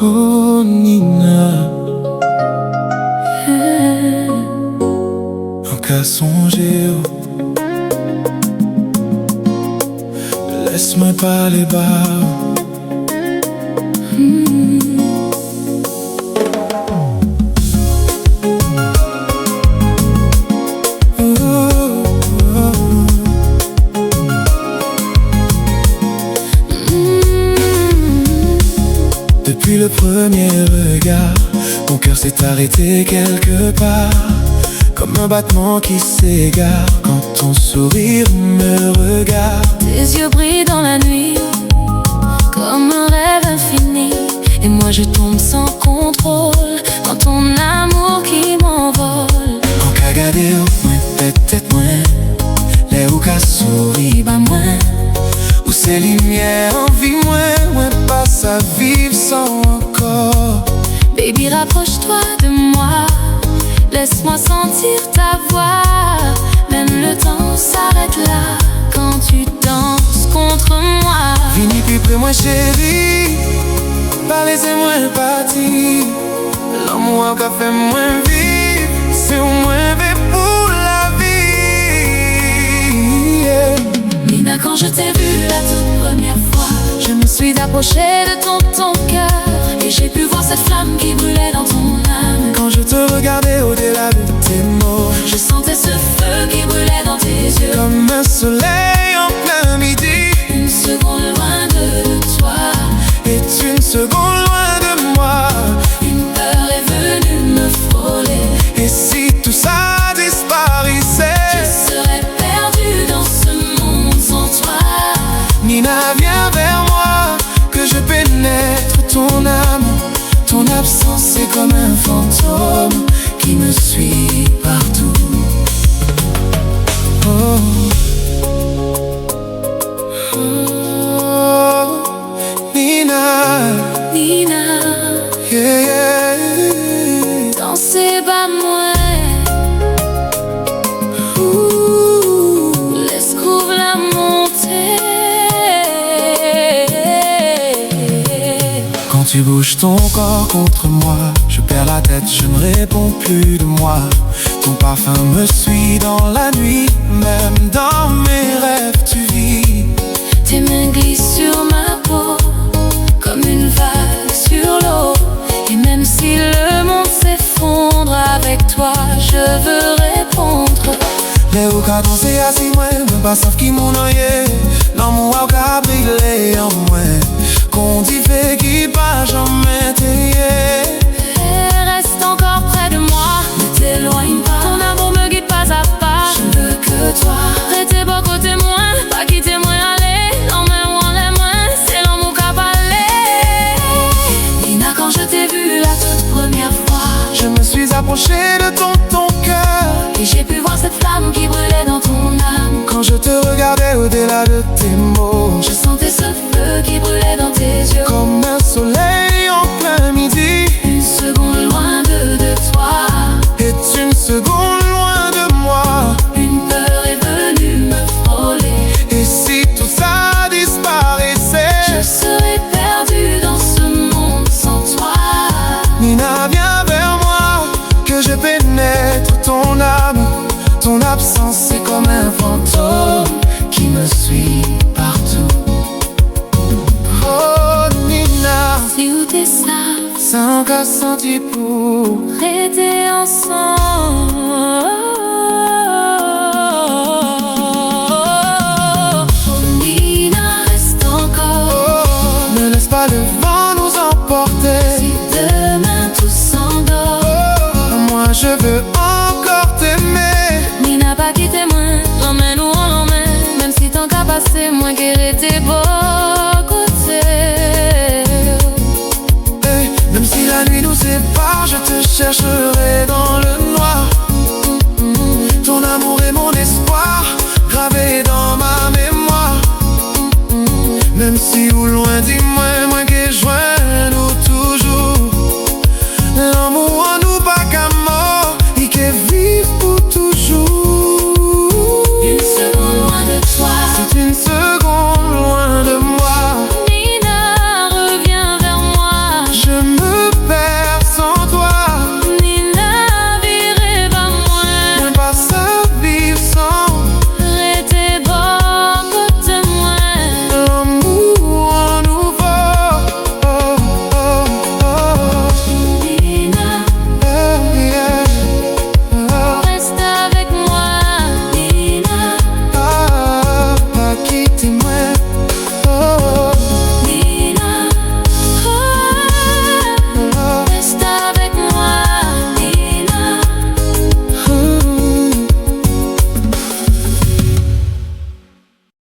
Oh Nina, en qu'à songer, laisse-moi parler bas. Depuis le premier regard, mon cœur s'est arrêté quelque part, comme un battement qui s'égare quand ton sourire me regarde. Tes yeux brillent dans la nuit, comme un rêve infini, et moi je tombe sans contrôle dans ton amour qui m'envole. En qu'à garder au moins, peut-être moins, les ou qu'à sourire, bah moins, où ces lumières en vie moins passe à vivre sans encore. Baby, rapproche-toi de moi, laisse-moi sentir ta voix. Même le temps s'arrête là quand tu danses contre moi. Vini plus près moi chérie, pas laissez-moi partir. L'amour qu'a fait moins vivre, c'est au moins fait pour la vie, yeah. Nina, quand je t'ai vue la toute première fois, je me suis approchée de ton cœur, et j'ai pu voir cette flamme qui brûlait dans ton âme. Quand je te regardais au-delà de tes mots, je sentais ce feu qui brûlait dans tes yeux, comme un soleil en plein midi. Une seconde loin de toi est une seconde loin de moi. Une peur est venue me frôler, et si tout ça disparaissait, je serais perdue dans ce monde sans toi. Nina, viens vers moi, que je pénètre ton âme. Ton absence c'est comme un fantôme qui me suit partout. Oh, oh Nina, Nina, yeah, yeah. dans ces bas moins, laisse couvre la montée. Quand tu bouges ton corps contre moi, je perds la tête, je ne réponds plus de moi. Ton parfum me suit dans la nuit, même dans mes rêves tu vis. Tes mains glissent sur ma peau, comme une vague sur l'eau. Et même si le monde s'effondre, avec toi je veux répondre. Les ou qu'a dansé assis moi, même pas savent qui mon oeil. L'amour a qu'a brillé en moi, qu'on dit fait qui pas jamais t'ayé. Reste encore près de moi, ne t'éloigne pas. Ton amour me guide pas à pas, je veux que toi. Restez beau côté moi, pas quitter moi aller. L'emmène-moi les mains, c'est l'amour qu'a parlé. Nina, quand je t'ai vue la toute première fois, je me suis approché de ton cœur, et j'ai pu voir cette flamme qui brûlait dans ton âme. quand je te regardais au-delà de tes mots, je sentais ce feu qui brûlait dans tes yeux, comme un soleil en plein midi. Une seconde loin de toi est une seconde loin de moi. Une peur est venue me frôler, et si tout ça disparaissait, je serais perdue dans ce monde sans toi. Nina, viens vers moi, que je pénètre ton âme. Ton absence c'est comme un fantôme qui me suit partout. Oh Nina, Si ou t'es ça, sans qu'à senti pour rester ensemble. Oh Nina, reste encore. oh, ne laisse pas le vent nous emporter. Si demain tout s'endort, Oh, moi je veux encore t'aimer. Nina, pas quitter moi, l'emmène où on l'emmène. Même si tant qu'à passer, moi qui tes beaux côtés. Hey, même si la nuit nous sépare, je te chercherai dans le noir. Ton amour est mon espoir, gravé dans ma mémoire. Même si au loin dis-moi